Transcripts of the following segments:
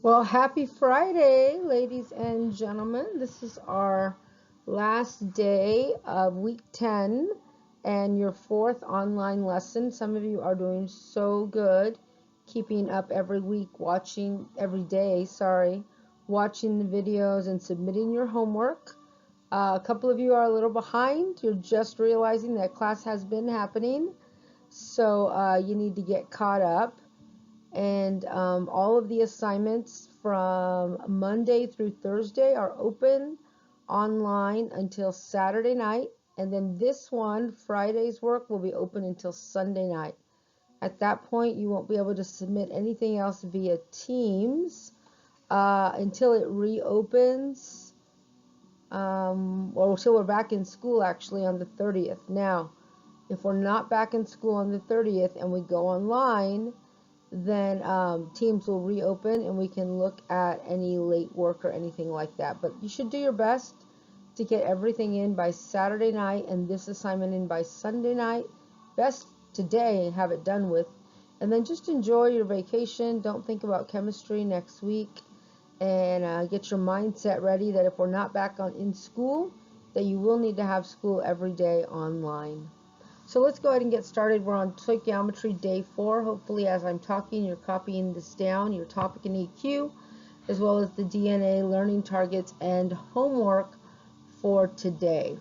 Well, happy Friday, ladies and gentlemen. This is our last day of week 10 and your fourth online lesson. Some of you are doing so good, keeping up every week, every day, watching the videos and submitting your homework. A couple of you are a little behind. You're just realizing that class has been happening, so you need to get caught up. And all of the assignments from Monday through Thursday are open online until Saturday night. And then this one, Friday's work, will be open until Sunday night. At that point, you won't be able to submit anything else via Teams until it reopens, or until we're back in school actually on the 30th. Now, if we're not back in school on the 30th and we go online, then Teams will reopen and we can look at any late work or anything like that. But you should do your best to get everything in by Saturday night and this assignment in by Sunday night. Best today and have it done with. And then just enjoy your vacation. Don't think about chemistry next week. And get your mindset ready that if we're not back in school, that you will need to have school every day online. So let's go ahead and get started. We're on Stoichiometry day 4. Hopefully as I'm talking, you're copying this down, your topic and EQ, as well as the DNA, learning targets, and homework for today.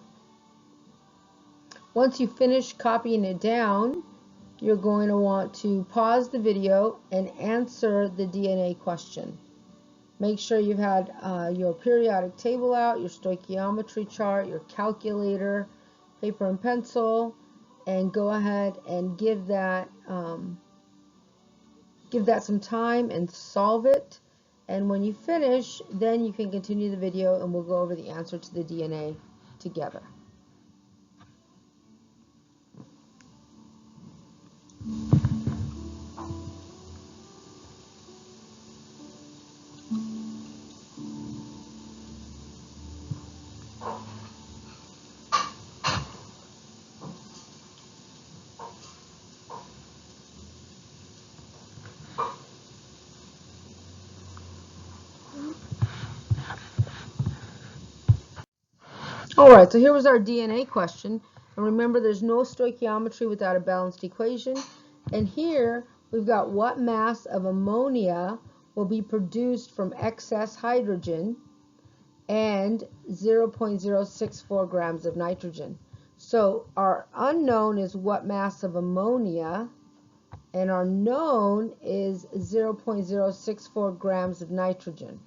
Once you finish copying it down, you're going to want to pause the video and answer the DNA question. Make sure you've had your periodic table out, your stoichiometry chart, your calculator, paper and pencil, and go ahead and give that some time and solve it. And when you finish, then you can continue the video and we'll go over the answer to the DNA together. All right, so here was our DNA question. And remember, there's no stoichiometry without a balanced equation. And here we've got what mass of ammonia will be produced from excess hydrogen and 0.064 grams of nitrogen. So our unknown is what mass of ammonia, and our known is 0.064 grams of nitrogen.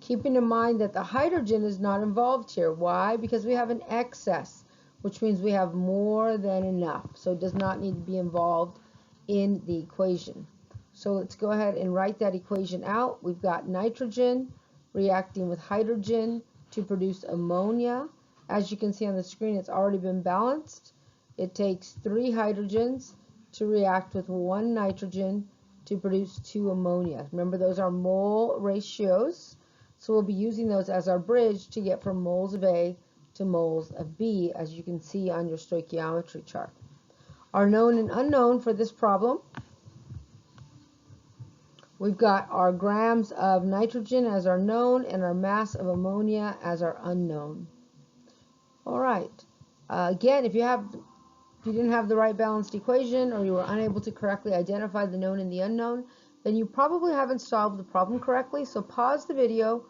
Keeping in mind that the hydrogen is not involved here. Why? Because we have an excess, which means we have more than enough. So it does not need to be involved in the equation. So let's go ahead and write that equation out. We've got nitrogen reacting with hydrogen to produce ammonia. As you can see on the screen, it's already been balanced. It takes 3 hydrogens to react with 1 nitrogen to produce 2 ammonia. Remember, those are mole ratios. So we'll be using those as our bridge to get from moles of A to moles of B, as you can see on your stoichiometry chart. Our known and unknown for this problem, we've got our grams of nitrogen as our known and our mass of ammonia as our unknown. All right. Again, if you didn't have the right balanced equation or you were unable to correctly identify the known and the unknown, then you probably haven't solved the problem correctly. So pause the video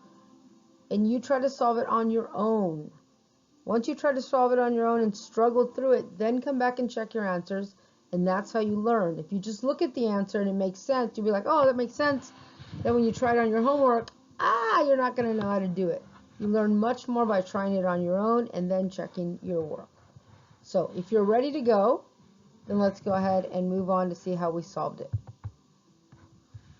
and you try to solve it on your own. Once you try to solve it on your own and struggle through it, then come back and check your answers, and that's how you learn. If you just look at the answer and it makes sense, you'll be like, oh, that makes sense. Then when you try it on your homework, you're not going to know how to do it. You learn much more by trying it on your own and then checking your work. So if you're ready to go, then let's go ahead and move on to see how we solved it.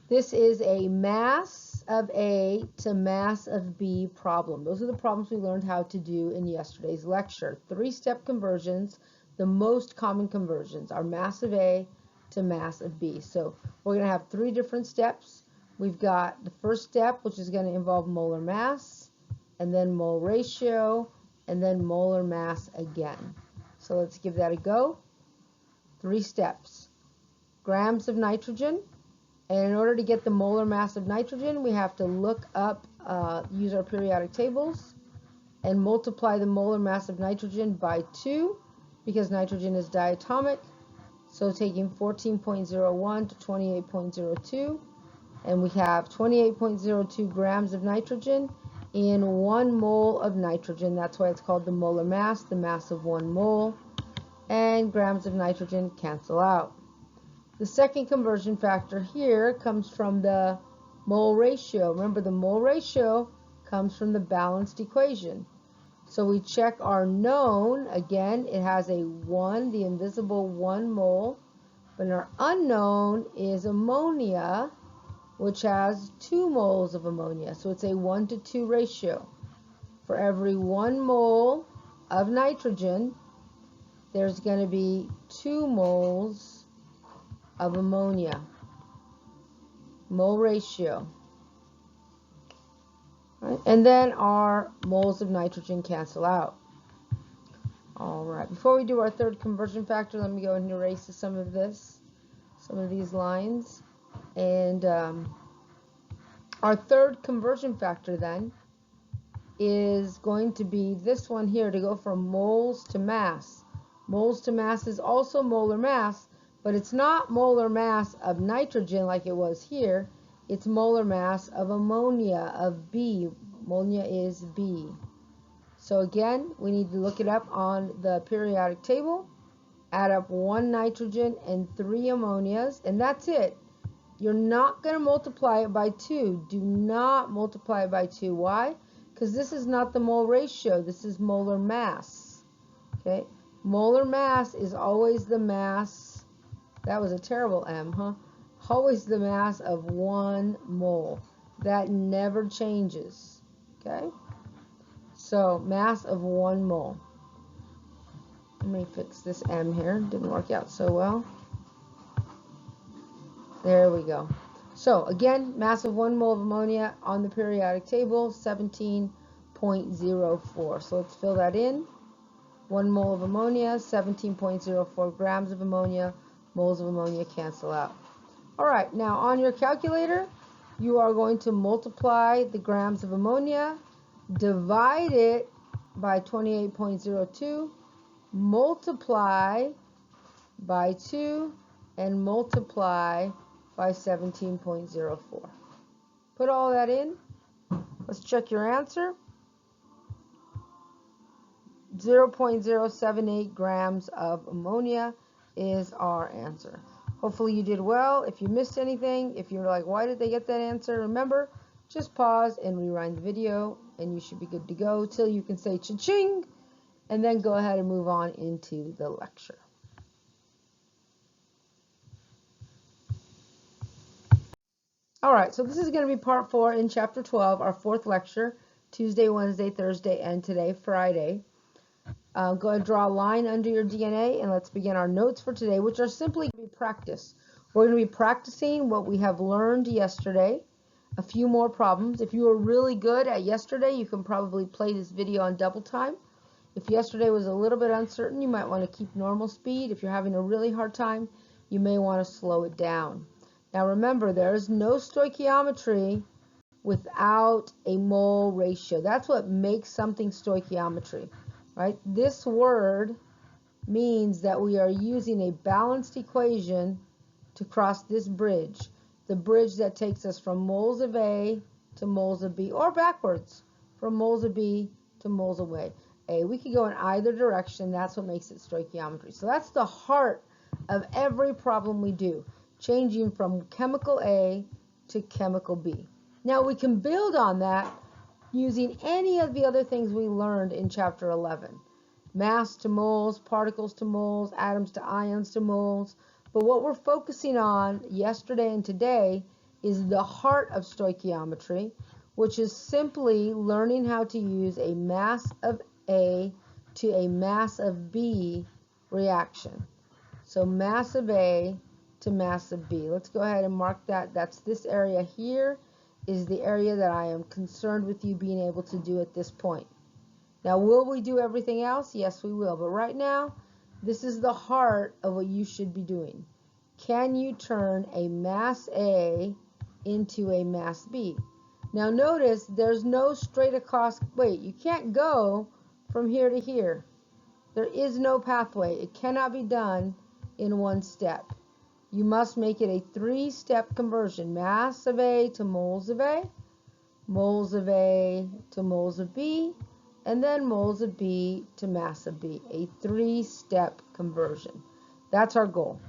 This is a mass of A to mass of B problem. Those are the problems we learned how to do in yesterday's lecture. 3-step conversions, the most common conversions are mass of A to mass of B. So we're going to have 3 different steps. We've got the first step, which is going to involve molar mass, and then mole ratio, and then molar mass again. So let's give that a go. 3 steps. Grams of nitrogen, And in order to get the molar mass of nitrogen, we have to look up, use our periodic tables, and multiply the molar mass of nitrogen by 2, because nitrogen is diatomic. So taking 14.01 to 28.02, and we have 28.02 grams of nitrogen in 1 mole of nitrogen. That's why it's called the molar mass, the mass of 1 mole. And grams of nitrogen cancel out. The second conversion factor here comes from the mole ratio. Remember, the mole ratio comes from the balanced equation. So we check our known. Again, it has a 1, the invisible 1 mole. But our unknown is ammonia, which has 2 moles of ammonia. So it's a 1 to 2 ratio. For every 1 mole of nitrogen, there's going to be 2 moles of ammonia. Mole ratio. Right? And then our moles of nitrogen cancel out. All right. Before we do our third conversion factor, let me go and erase some of these lines. And our third conversion factor then is going to be this one here, to go from moles to mass. Moles to mass is also molar mass, but it's not molar mass of nitrogen like it was here. It's molar mass of ammonia, of B. Ammonia is B. So again, we need to look it up on the periodic table, add up 1 nitrogen and 3 ammonias, and that's it. You're not going to multiply it by 2. Do not multiply it by 2. Why? Because this is not the mole ratio. This is molar mass. Okay? Molar mass is always the mass. That was a terrible M, huh? Always the mass of 1 mole. That never changes. Okay? So, mass of 1 mole. Let me fix this M here. Didn't work out so well. There we go. So, again, mass of 1 mole of ammonia on the periodic table, 17.04. So, let's fill that in. 1 mole of ammonia, 17.04 grams of ammonia. Moles of ammonia cancel out. All right, now on your calculator, you are going to multiply the grams of ammonia, divide it by 28.02, multiply by 2, and multiply by 17.04. Put all that in. Let's check your answer. 0.078 grams of ammonia is our answer. Hopefully you did well. If you missed anything, if you're like, why did they get that answer? Remember, just pause and rewind the video, and you should be good to go till you can say cha-ching, and then go ahead and move on into the lecture. All right, so this is going to be part 4 in chapter 12, our 4th lecture, Tuesday, Wednesday, Thursday, and today, Friday. Go ahead and draw a line under your DNA, and let's begin our notes for today, which are simply going to be practice. We're going to be practicing what we have learned yesterday, a few more problems. If you were really good at yesterday, you can probably play this video on double time. If yesterday was a little bit uncertain, you might want to keep normal speed. If you're having a really hard time, you may want to slow it down. Now remember, there is no stoichiometry without a mole ratio. That's what makes something stoichiometry, right? This word means that we are using a balanced equation to cross this bridge, the bridge that takes us from moles of A to moles of B, or backwards, from moles of B to moles of A. We could go in either direction. That's what makes it stoichiometry. So that's the heart of every problem we do, changing from chemical A to chemical B. Now we can build on that using any of the other things we learned in chapter 11. Mass to moles, particles to moles, atoms to ions to moles. But what we're focusing on yesterday and today is the heart of stoichiometry, which is simply learning how to use a mass of A to a mass of B reaction. So mass of A to mass of B. Let's go ahead and mark that. That's this area here is the area that I am concerned with you being able to do at this point. Now, will we do everything else? Yes, we will. But right now, this is the heart of what you should be doing. can you turn a mass A into a mass B? Now notice there's no straight across, wait, you can't go from here to here. There is no pathway. It cannot be done in one step. You must make it a three-step conversion. Mass of A to moles of A, moles of A to moles of B, and then moles of B to mass of B. A three-step conversion. That's our goal.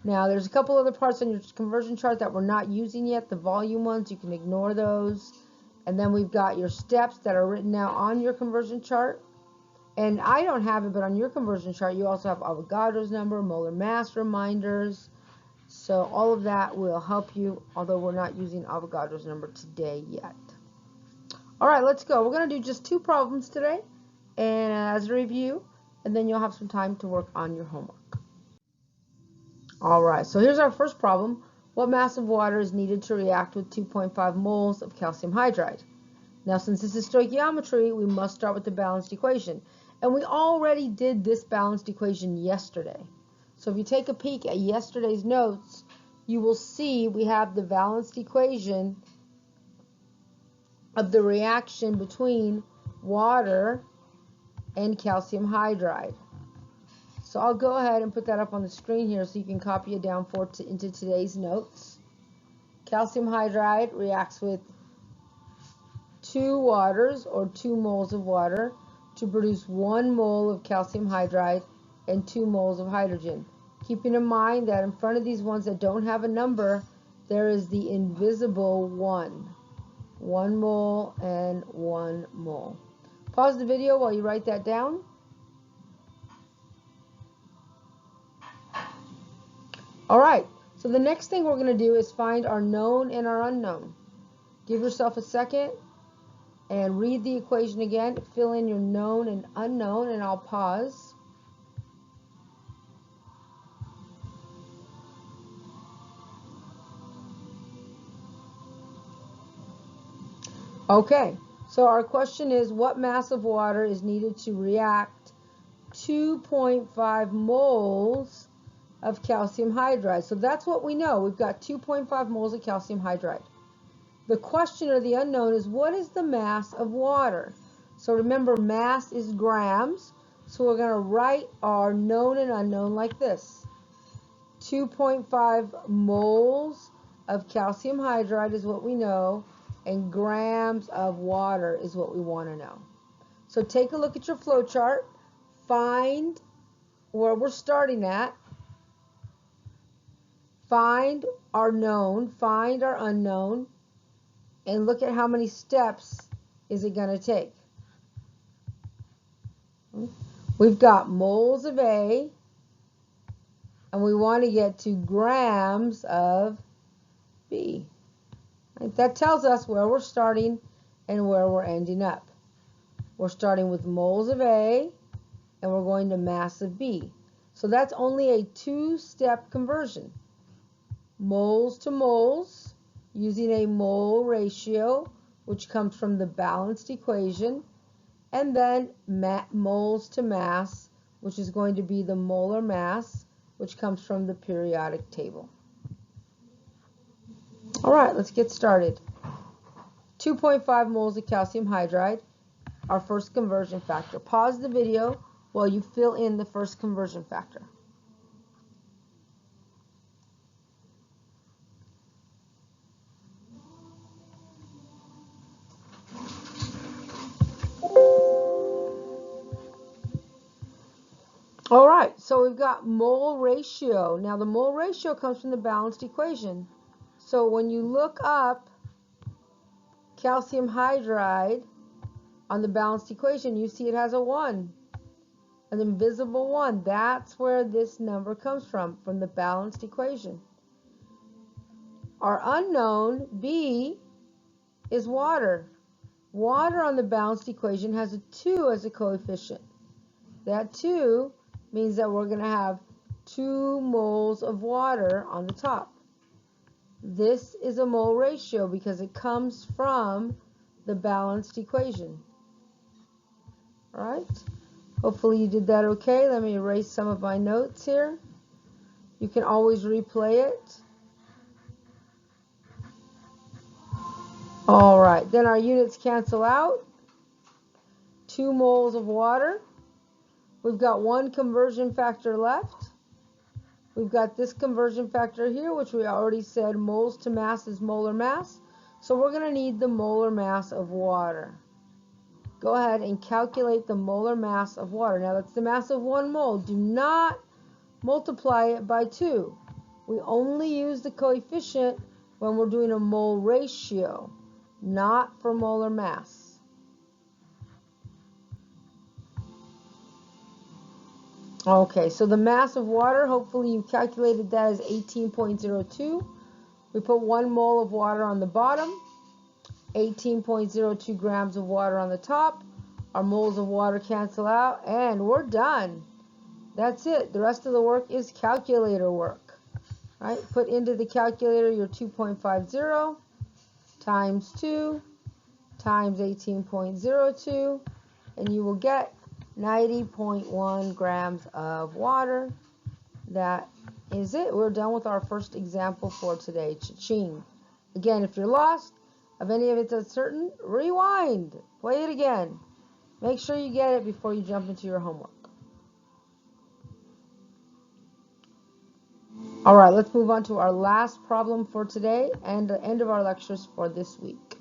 Now, there's a couple other parts on your conversion chart that we're not using yet. The volume ones, you can ignore those. And then we've got your steps that are written out on your conversion chart. And I don't have it, but on your conversion chart, you also have Avogadro's number, molar mass reminders. So all of that will help you, although we're not using Avogadro's number today yet. All right, let's go. We're going to do just 2 problems today, and as a review, and then you'll have some time to work on your homework. All right, so here's our first problem. What mass of water is needed to react with 2.5 moles of calcium hydride? Now, since this is stoichiometry, we must start with the balanced equation. And we already did this balanced equation yesterday. So if you take a peek at yesterday's notes, you will see we have the balanced equation of the reaction between water and calcium hydride. So I'll go ahead and put that up on the screen here so you can copy it down into today's notes. Calcium hydride reacts with 2 waters or 2 moles of water to produce 1 mole of calcium hydride and 2 moles of hydrogen. Keeping in mind that in front of these ones that don't have a number, there is the invisible 1. 1 mole and 1 mole. Pause the video while you write that down. All right, so the next thing we're going to do is find our known and our unknown. Give yourself a second and read the equation again. Fill in your known and unknown, and I'll pause. Okay, so our question is, what mass of water is needed to react 2.5 moles of calcium hydride? So that's what we know. We've got 2.5 moles of calcium hydride. The question or the unknown is, what is the mass of water? So remember, mass is grams. So we're going to write our known and unknown like this. 2.5 moles of calcium hydride is what we know, and grams of water is what we want to know. So take a look at your flow chart. Find where we're starting at. Find our known, find our unknown, and look at how many steps is it going to take. We've got moles of A, and we want to get to grams of B. Right? That tells us where we're starting and where we're ending up. We're starting with moles of A, and we're going to mass of B. So that's only a 2-step conversion. Moles to moles, using a mole ratio, which comes from the balanced equation, and then moles to mass, which is going to be the molar mass, which comes from the periodic table. All right, let's get started. 2.5 moles of calcium hydride, our first conversion factor. Pause the video while you fill in the first conversion factor. All right, so we've got mole ratio. Now the mole ratio comes from the balanced equation. So when you look up calcium hydride on the balanced equation, you see it has a 1, an invisible 1. That's where this number comes from the balanced equation. Our unknown, B, is water. Water on the balanced equation has a 2 as a coefficient. That 2 means that we're going to have 2 moles of water on the top. This is a mole ratio because it comes from the balanced equation. All right? Hopefully you did that okay. Let me erase some of my notes here. You can always replay it. All right, then our units cancel out. 2 moles of water. We've got 1 conversion factor left. We've got this conversion factor here, which we already said moles to mass is molar mass. So we're going to need the molar mass of water. Go ahead and calculate the molar mass of water. Now that's the mass of 1 mole. Do not multiply it by 2. We only use the coefficient when we're doing a mole ratio, not for molar mass. Okay, so the mass of water, hopefully you calculated that as 18.02. We put 1 mole of water on the bottom, 18.02 grams of water on the top. Our moles of water cancel out, and we're done. That's it. The rest of the work is calculator work. Right? Put into the calculator your 2.50 times 2 times 18.02, and you will get 90.1 grams of water. That is it. We're done with our first example for today. Cha-ching. Again, if you're lost, if any of it's uncertain, rewind. Play it again. Make sure you get it before you jump into your homework. All right, let's move on to our last problem for today and the end of our lectures for this week.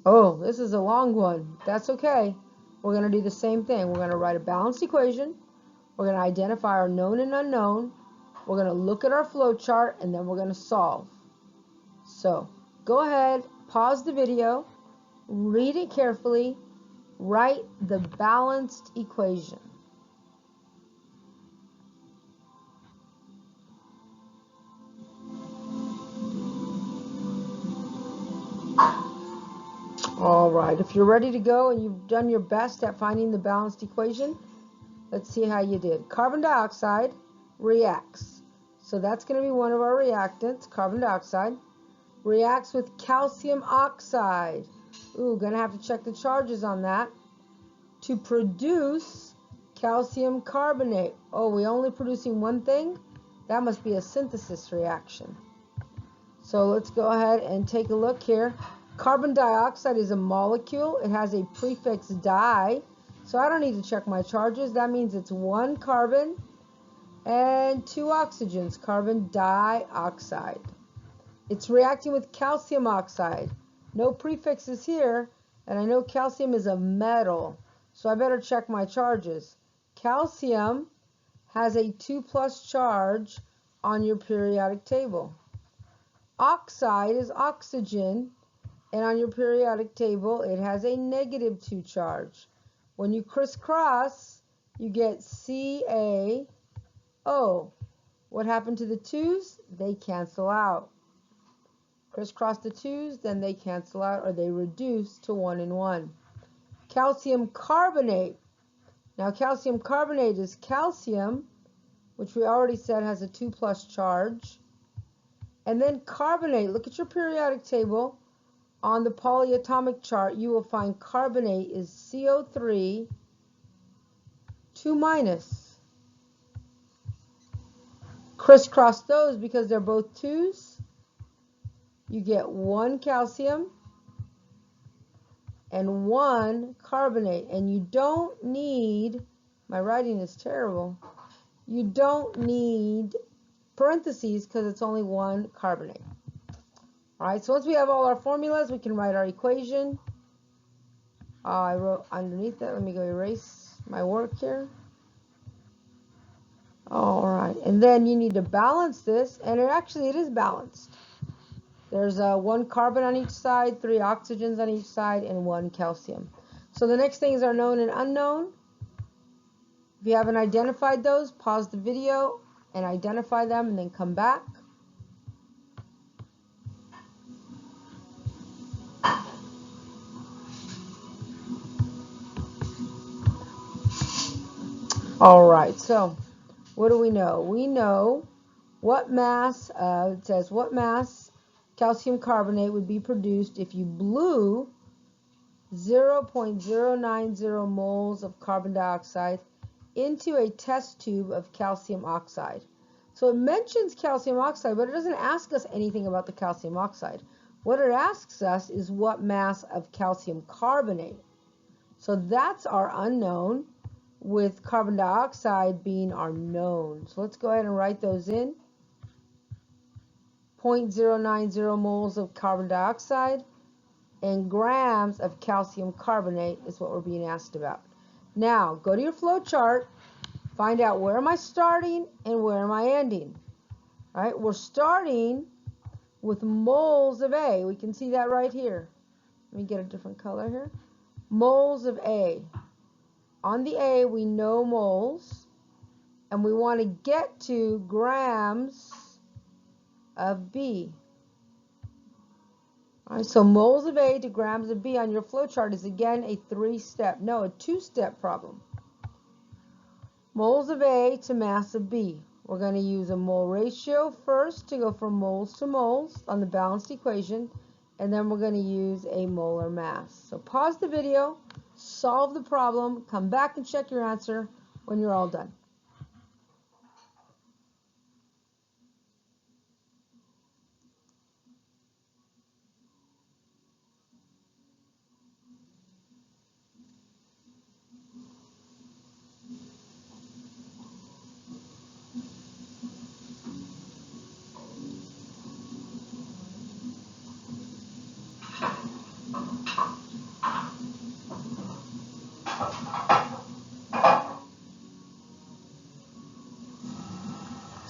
Oh, this is a long one. That's okay. We're going to do the same thing. We're going to write a balanced equation. We're going to identify our known and unknown. We're going to look at our flow chart, and then we're going to solve. So go ahead, pause the video, read it carefully, write the balanced equation. All right, if you're ready to go and you've done your best at finding the balanced equation, let's see how you did. Carbon dioxide reacts. So that's going to be one of our reactants, carbon dioxide. Reacts with calcium oxide. Ooh, going to have to check the charges on that. To produce calcium carbonate. Oh, we're only producing one thing? That must be a synthesis reaction. So let's go ahead and take a look here. Carbon dioxide is a molecule. It has a prefix di. So I don't need to check my charges. That means it's 1 carbon and 2 oxygens, carbon dioxide. It's reacting with calcium oxide. No prefixes here, and I know calcium is a metal, so I better check my charges. Calcium has a 2+ charge on your periodic table. Oxide is oxygen, and on your periodic table it has a -2 charge. When you crisscross, you get CaO. What happened to the 2's? They cancel out. Crisscross the 2's, then they cancel out, or they reduce to 1 and 1. Calcium carbonate. Now calcium carbonate is calcium, which we already said has a 2+ charge. And then carbonate. Look at your periodic table. On the polyatomic chart, you will find carbonate is CO3 2-. Crisscross those because they're both 2's. You get 1 calcium and 1 carbonate. And you don't need, my writing is terrible, you don't need parentheses because it's only 1 carbonate. All right, so once we have all our formulas, we can write our equation. I wrote underneath that. Let me go erase my work here. All right, and then you need to balance this, and it is balanced. There's 1 carbon on each side, 3 oxygens on each side, and 1 calcium. So the next things are known and unknown. If you haven't identified those, pause the video and identify them, and then come back. All right, so what do we know? We know what mass, it says what mass calcium carbonate would be produced if you blew 0.090 moles of carbon dioxide into a test tube of calcium oxide. So it mentions calcium oxide, but it doesn't ask us anything about the calcium oxide. What it asks us is what mass of calcium carbonate. So that's our unknown, with carbon dioxide being our known. So let's go ahead and write those in. 0.090 moles of carbon dioxide and grams of calcium carbonate is what we're being asked about. Now, go to your flow chart, find out where am I starting and where am I ending. All right, we're starting with moles of A. We can see that right here. Let me get a different color here. Moles of A. On the A, we know moles, and we want to get to grams of B. All right, so moles of A to grams of B on your flow chart is again a a two-step problem. Moles of A to mass of B. We're going to use a mole ratio first to go from moles to moles on the balanced equation, and then we're going to use a molar mass. So pause the video, solve the problem, come back and check your answer when you're all done.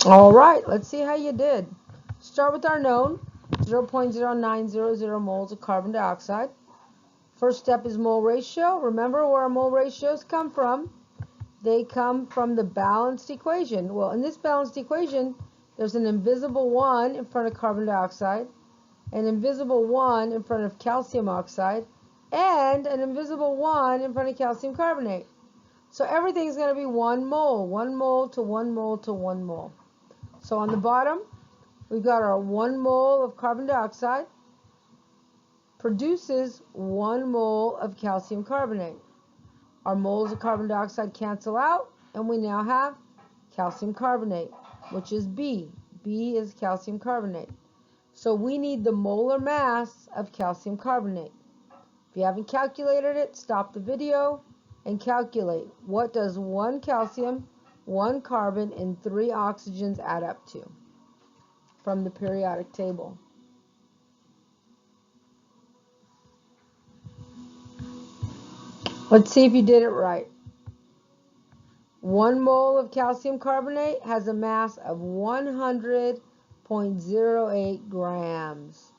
All right, let's see how you did. Start with our known, 0.0900 moles of carbon dioxide. First step is mole ratio. Remember where our mole ratios come from. They come from the balanced equation. Well, in this balanced equation, there's an invisible 1 in front of carbon dioxide, an invisible 1 in front of calcium oxide, and an invisible 1 in front of calcium carbonate. So everything's going to be 1 mole, 1 mole to 1 mole to 1 mole. So on the bottom, we've got our 1 mole of carbon dioxide produces 1 mole of calcium carbonate. Our moles of carbon dioxide cancel out, and we now have calcium carbonate, which is B. B is calcium carbonate. So we need the molar mass of calcium carbonate. If you haven't calculated it, stop the video and calculate. What does 1 calcium, 1 carbon, and 3 oxygens add up to from the periodic table? Let's see if you did it right. 1 mole of calcium carbonate has a mass of 100.08 grams.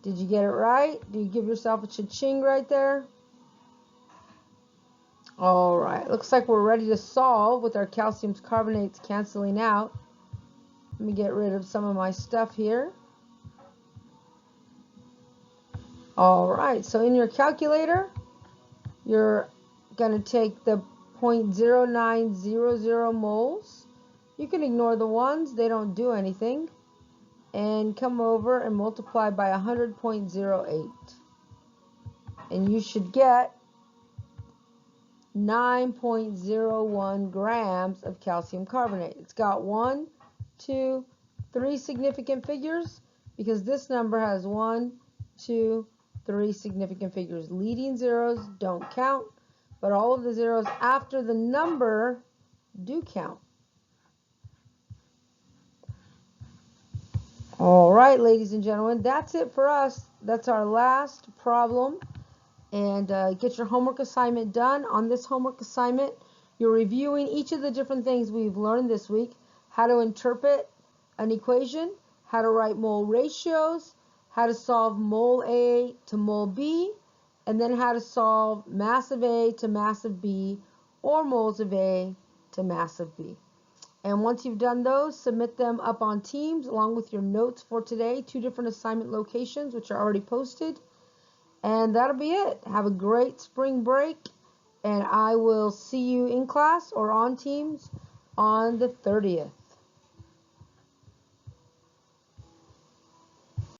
Did you get it right? Do you give yourself a cha-ching right there? All right, looks like we're ready to solve with our calcium carbonates canceling out. Let me get rid of some of my stuff here. All right, so in your calculator, you're going to take the 0.0900 moles. You can ignore the ones, they don't do anything. And come over and multiply by 100.08. And you should get 9.01 grams of calcium carbonate. It's got 1, 2, 3 significant figures because this number has 1, 2, 3 significant figures. Leading zeros don't count, but all of the zeros after the number do count. All right, ladies and gentlemen, that's it for us. That's our last problem. And get your homework assignment done. On this homework assignment, you're reviewing each of the different things we've learned this week: how to interpret an equation, how to write mole ratios, how to solve mole A to mole B, and then how to solve mass of A to mass of B, or moles of A to mass of B. And once you've done those, submit them up on Teams along with your notes for today, 2 different assignment locations which are already posted. And that'll be it. Have a great spring break, and I will see you in class or on Teams on the 30th.